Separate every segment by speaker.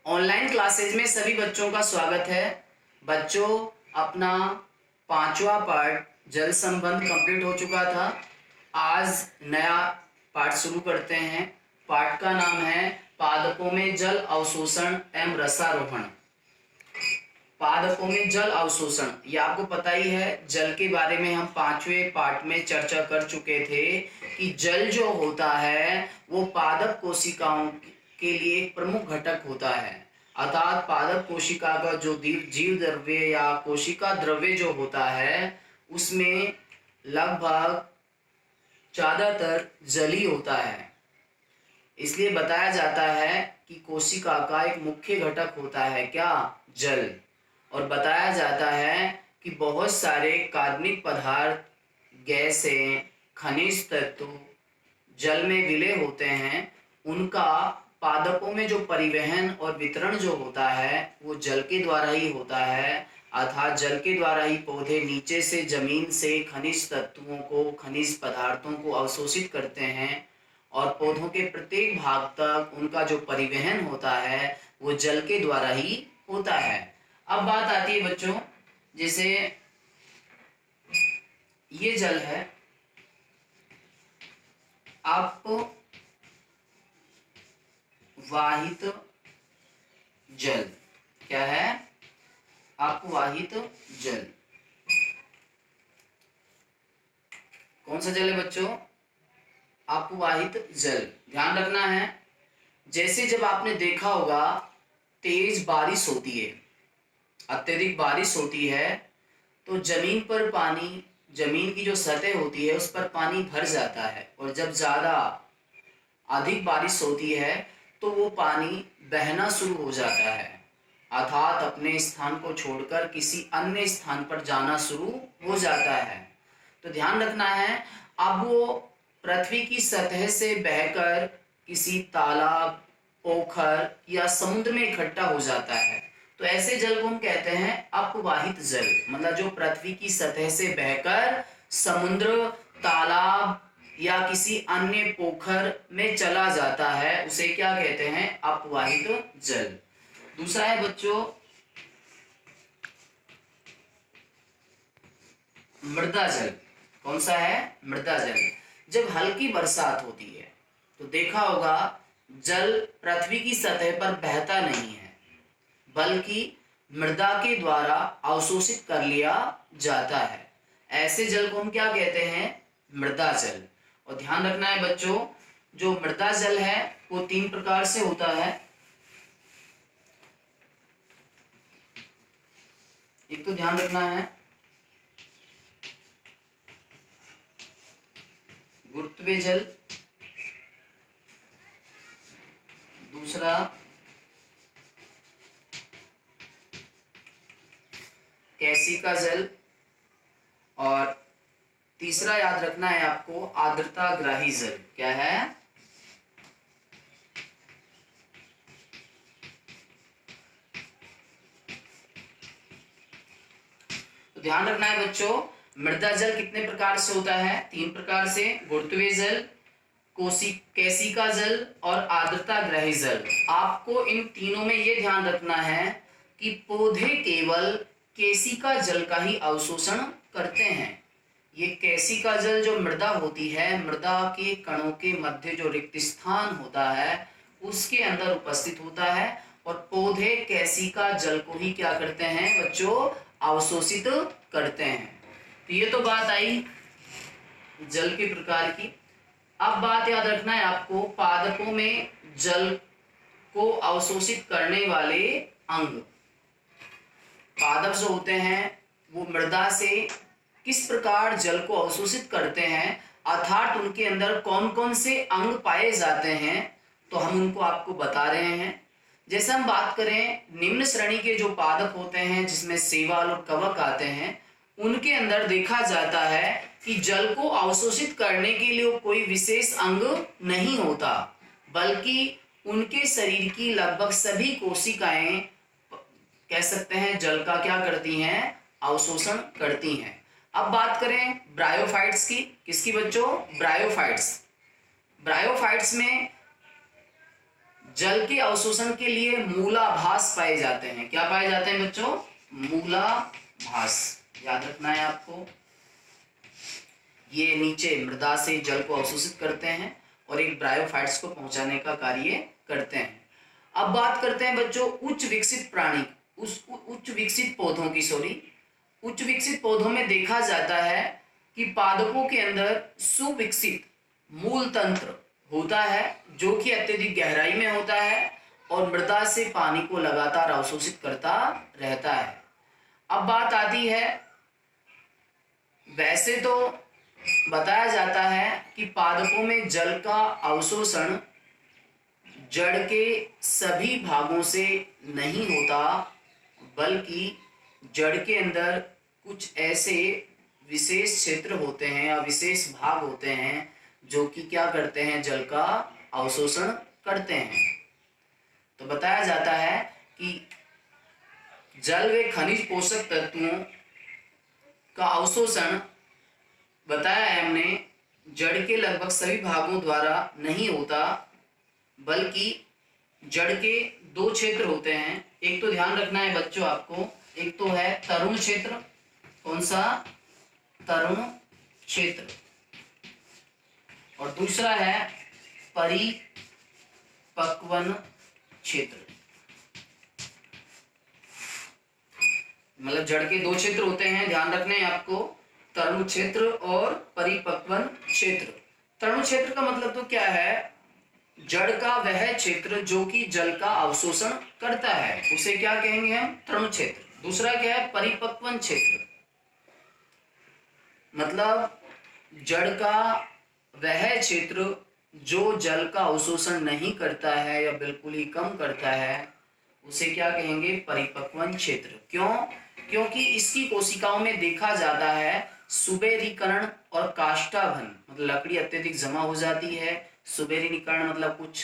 Speaker 1: Online classes में सभी बच्चों का स्वागत है। बच्चों, अपना 5वां पार्ट जल संबंध कंप्लीट हो चुका था। आज नया पार्ट शुरू करते हैं। पार्ट का नाम है पादपों में जल अवशोषण एवं रसारोहण। पादपों में जल अवशोषण, ये आपको पता ही है। जल के बारे में हम 5वें पार्ट में चर्चा कर चुके थे कि जल जो होता है वो पादप कोशिकाओं के लिए एक प्रमुख घटक होता है। अर्थात पादप कोशिका का जो जीव द्रव्य या कोशिका द्रव्य जो होता है उसमें लगभग ज्यादातर जल ही होता है। इसलिए बताया जाता है कि कोशिका का एक मुख्य घटक होता है क्या? जल। और बताया जाता है कि बहुत सारे कार्बनिक पदार्थ, गैसें, खनिज तत्व जल में विलय होते हैं। उनका पादपों में जो परिवहन और वितरण जो होता है वो जल के द्वारा ही होता है। अर्थात जल के द्वारा ही पौधे नीचे से जमीन से खनिज तत्वों को, खनिज पदार्थों को अवशोषित करते हैं और पौधों के प्रत्येक भाग तक उनका जो परिवहन होता है वो जल के द्वारा ही होता है। अब बात आती है बच्चों, जैसे ये जल है, अपवाहित जल। क्या है? अपवाहित जल। कौन सा जल है बच्चों? अपवाहित जल। ध्यान रखना है, जैसे जब आपने देखा होगा तेज बारिश होती है, अत्यधिक बारिश होती है तो जमीन पर पानी, जमीन की जो सतह होती है उस पर पानी भर जाता है। और जब ज्यादा अधिक बारिश होती है तो वो पानी बहना शुरू हो जाता है, अर्थात अपने स्थान को छोड़कर किसी अन्य स्थान पर जाना शुरू हो जाता है। तो ध्यान रखना है, अब वो पृथ्वी की सतह से बहकर किसी तालाब, पोखर या समुद्र में इकट्ठा हो जाता है। तो ऐसे जल को हम कहते हैं अपवाहित जल। मतलब जो पृथ्वी की सतह से बहकर समुद्र, तालाब या किसी अन्य पोखर में चला जाता है उसे क्या कहते हैं? अपवाहित जल। दूसरा है बच्चों मृदा जल। कौन सा है? मृदा जल। जब हल्की बरसात होती है तो देखा होगा जल पृथ्वी की सतह पर बहता नहीं है बल्कि मृदा के द्वारा अवशोषित कर लिया जाता है। ऐसे जल को हम क्या कहते हैं? मृदा जल। और ध्यान रखना है बच्चों, जो मृदा जल है वो 3 प्रकार से होता है। एक तो ध्यान रखना है गुरुत्वीय जल, दूसरा कैसिका जल, और तीसरा याद रखना है आपको आर्द्रताग्राही जल। क्या है? तो ध्यान रखना है बच्चों, मृदा जल कितने प्रकार से होता है? 3 प्रकार से। गुरुत्वीय जल, कैसिका जल और आर्द्रताग्राही जल। आपको इन तीनों में ये ध्यान रखना है कि पौधे केवल कैसिका जल का ही अवशोषण करते हैं। ये कैसिका जल जो मृदा होती है, मृदा के कणों के मध्य जो रिक्त स्थान होता है उसके अंदर उपस्थित होता है और पौधे कैसिका जल को ही क्या करते हैं बच्चों? अवशोषित करते हैं। तो ये तो बात आई जल के प्रकार की। अब बात याद रखना है आपको पादपों में जल को अवशोषित करने वाले अंग। पादप जो होते हैं वो मृदा से किस प्रकार जल को अवशोषित करते हैं, अर्थात उनके अंदर कौन कौन से अंग पाए जाते हैं, तो हम उनको आपको बता रहे हैं। जैसे हम बात करें निम्न श्रेणी के जो पादप होते हैं जिसमें शैवाल और कवक आते हैं, उनके अंदर देखा जाता है कि जल को अवशोषित करने के लिए कोई विशेष अंग नहीं होता, बल्कि उनके शरीर की लगभग सभी कोशिकाएं कह सकते हैं जल का क्या करती हैं? अवशोषण करती हैं। अब बात करें ब्रायोफाइट्स की। किसकी बच्चों? ब्रायोफाइट्स। ब्रायोफाइट्स में जल के अवशोषण के लिए मूलाभास पाए जाते हैं। क्या पाए जाते हैं बच्चों? मूलाभास, याद रखना है आपको। ये नीचे मृदा से जल को अवशोषित करते हैं और एक ब्रायोफाइट्स को पहुंचाने का कार्य करते हैं। अब बात करते हैं बच्चों उच्च विकसित प्राणी, उच्च विकसित पौधों की, उच्च विकसित पौधों में देखा जाता है कि पादपों के अंदर सुविकसित मूल तंत्र होता है जो कि अत्यधिक गहराई में होता है और मृदा से पानी को लगातार अवशोषित करता रहता है। अब बात आती है, वैसे तो बताया जाता है कि पादपों में जल का अवशोषण जड़ के सभी भागों से नहीं होता, बल्कि जड़ के अंदर कुछ ऐसे विशेष क्षेत्र होते हैं या विशेष भाग होते हैं जो कि क्या करते हैं? जल का अवशोषण करते हैं। तो बताया जाता है कि जल व खनिज पोषक तत्वों का अवशोषण बताया है हमने जड़ के लगभग सभी भागों द्वारा नहीं होता, बल्कि जड़ के दो क्षेत्र होते हैं। एक तो ध्यान रखना है बच्चों आपको, एक तो है तरुण क्षेत्र। कौन सा? तरुण क्षेत्र। और दूसरा है परिपक्वन क्षेत्र। मतलब जड़ के दो क्षेत्र होते हैं, ध्यान रखने हैं आपको, तरुण क्षेत्र और परिपक्वन क्षेत्र। तरुण क्षेत्र का मतलब तो क्या है? जड़ का वह क्षेत्र जो कि जल का अवशोषण करता है, उसे क्या कहेंगे हम? तरुण क्षेत्र। दूसरा क्या है? परिपक्वन क्षेत्र। मतलब जड़ का वह क्षेत्र जो जल का अवशोषण नहीं करता है या बिल्कुल ही कम करता है, उसे क्या कहेंगे? परिपक्वन क्षेत्र। क्यों? क्योंकि इसकी कोशिकाओं में देखा जाता है सुबेरीकरण और काष्ठाभन, मतलब लकड़ी अत्यधिक जमा हो जाती है। सुबेरीकरण मतलब कुछ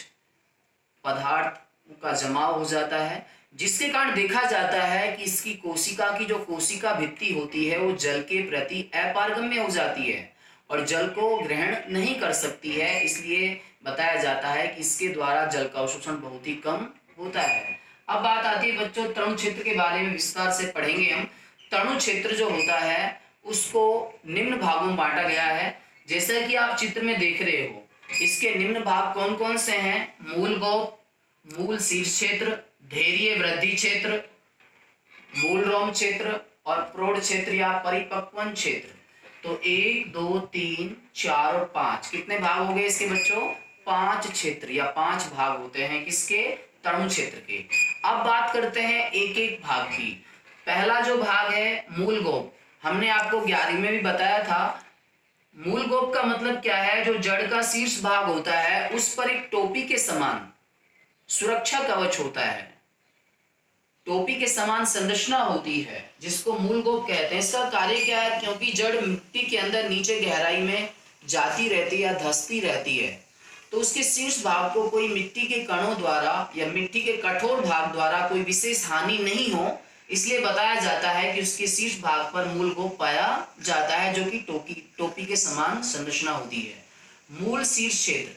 Speaker 1: पदार्थ का जमाव हो जाता है, जिसके कारण देखा जाता है कि इसकी कोशिका की जो कोशिका भित्ति होती है वो जल के प्रति अपारगम्य हो जाती है और जल को ग्रहण नहीं कर सकती है। इसलिए बताया जाता है कि इसके द्वारा जल का अवशोषण बहुत ही कम होता है। अब बात आती है बच्चों तरुण क्षेत्र के बारे में विस्तार से पढ़ेंगे हम। तरुण क्षेत्र जो होता है उसको निम्न भागों में बांटा गया है, जैसा कि आप चित्र में देख रहे हो। इसके निम्न भाग कौन कौन से हैं? मूल गोप, मूल शीर्ष क्षेत्र, धैर्य वृद्धि क्षेत्र, मूल रोम क्षेत्र और प्रौढ़ क्षेत्र या परिपक्वन क्षेत्र। तो 1 2 3 4 और 5 कितने भाग हो गए इसके बच्चों? 5 क्षेत्र या 5 भाग होते हैं किसके? तरुण क्षेत्र के। अब बात करते हैं एक एक भाग की। पहला जो भाग है मूल गोप, हमने आपको 11वीं में भी बताया था। मूल गोप का मतलब क्या है? जो जड़ का शीर्ष भाग होता है उस पर एक टोपी के समान सुरक्षा कवच होता है, टोपी के समान संरचना होती है, जिसको मूल गोप कहते हैं। इसका कार्य क्या है? क्योंकि जड़ मिट्टी के अंदर नीचे गहराई में जाती रहती है या धंसती रहती है, तो उसके शीर्ष भाग को कोई मिट्टी के कणों द्वारा या मिट्टी के कठोर भाग द्वारा कोई विशेष हानि नहीं हो, इसलिए बताया जाता है कि उसके शीर्ष भाग पर मूल गोप पाया जाता है, जो कि टोपी के समान संरचना होती है। मूल शीर्ष क्षेत्र,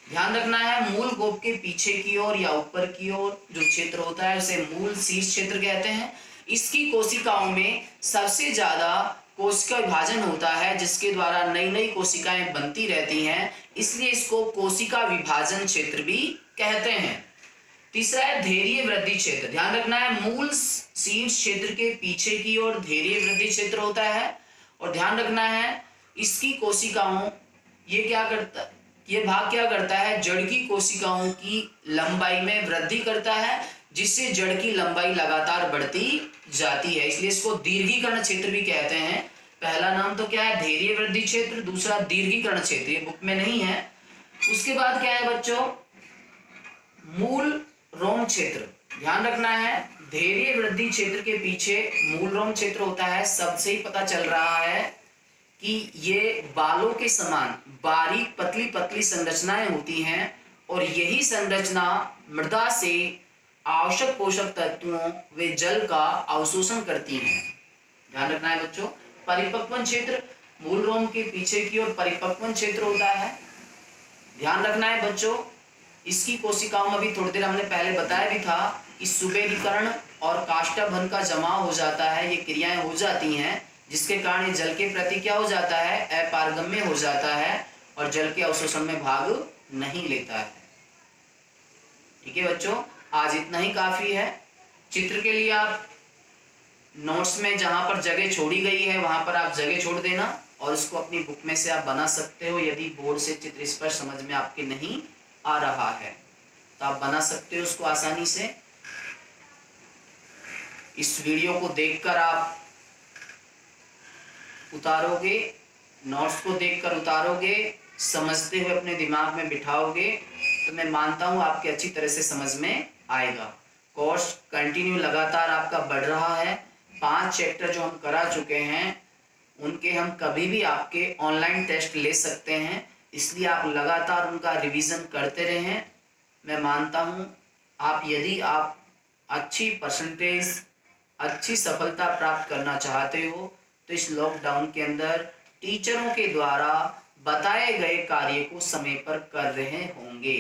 Speaker 1: ध्यान रखना है, मूल गोप के पीछे की ओर या ऊपर की ओर जो क्षेत्र होता है उसे मूल शीर्ष क्षेत्र कहते हैं। इसकी कोशिकाओं में सबसे ज्यादा कोशिका विभाजन होता है, जिसके द्वारा नई नई कोशिकाएं बनती रहती हैं, इसलिए इसको कोशिका विभाजन क्षेत्र भी कहते हैं। तीसरा है धैर्य वृद्धि क्षेत्र। ध्यान रखना है, मूल शीर्ष क्षेत्र के पीछे की ओर धैर्य वृद्धि क्षेत्र होता है, और ध्यान रखना है इसकी कोशिकाओं ये भाग क्या करता है? जड़ की कोशिकाओं की लंबाई में वृद्धि करता है, जिससे जड़ की लंबाई लगातार बढ़ती जाती है, इसलिए इसको दीर्घीकरण क्षेत्र भी कहते हैं। पहला नाम तो क्या है? धैर्य वृद्धि क्षेत्र, दूसरा दीर्घीकरण क्षेत्र, ये बुक में नहीं है। उसके बाद क्या है बच्चों? मूल रोम क्षेत्र। ध्यान रखना है, धैर्य वृद्धि क्षेत्र के पीछे मूल रोम क्षेत्र होता है। सबसे ही पता चल रहा है कि ये बालों के समान बारीक पतली पतली संरचनाएं होती हैं, और यही संरचना मृदा से आवश्यक पोषक तत्वों व जल का अवशोषण करती हैं। ध्यान रखना है बच्चों, परिपक्वन क्षेत्र मूल रोम के पीछे की ओर परिपक्वन क्षेत्र होता है। ध्यान रखना है बच्चों, इसकी कोशिकाओं में भी थोड़ी देर हमने पहले बताया भी था कि सुवेदीकरण और काष्ठभन का जमाव हो जाता है, ये क्रियाएं हो जाती हैं, जिसके कारण ये जल के प्रति क्या हो जाता है, अपारगम्य हो जाता है और जल के अवशोषण में भाग नहीं लेता है। ठीक है बच्चों, आज इतना ही काफी है। चित्र के लिए आप नोट्स में जहां पर जगह छोड़ी गई है वहां पर आप जगह छोड़ देना और उसको अपनी बुक में से आप बना सकते हो। यदि बोर्ड से चित्र स्पष्ट समझ में आपके नहीं आ रहा है तो आप बना सकते हो उसको आसानी से। इस वीडियो को देखकर आप उतारोगे, नोट्स को देखकर उतारोगे, समझते हुए अपने दिमाग में बिठाओगे तो मैं मानता हूं आपके अच्छी तरह से समझ में आएगा। कोर्स कंटिन्यू लगातार आपका बढ़ रहा है। 5 चैप्टर जो हम करा चुके हैं उनके हम कभी भी आपके ऑनलाइन टेस्ट ले सकते हैं, इसलिए आप लगातार उनका रिवीजन करते रहें। मैं मानता हूं यदि आप अच्छी परसेंटेज, अच्छी सफलता प्राप्त करना चाहते हो तो इस लॉकडाउन के अंदर टीचरों के द्वारा बताए गए कार्य को समय पर कर रहे होंगे,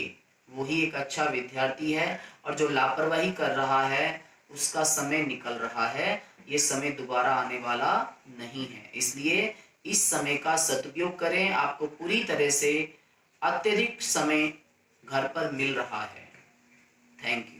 Speaker 1: वही एक अच्छा विद्यार्थी है। और जो लापरवाही कर रहा है उसका समय निकल रहा है, ये समय दोबारा आने वाला नहीं है। इसलिए इस समय का सदुपयोग करें, आपको पूरी तरह से अत्यधिक समय घर पर मिल रहा है। Thank you.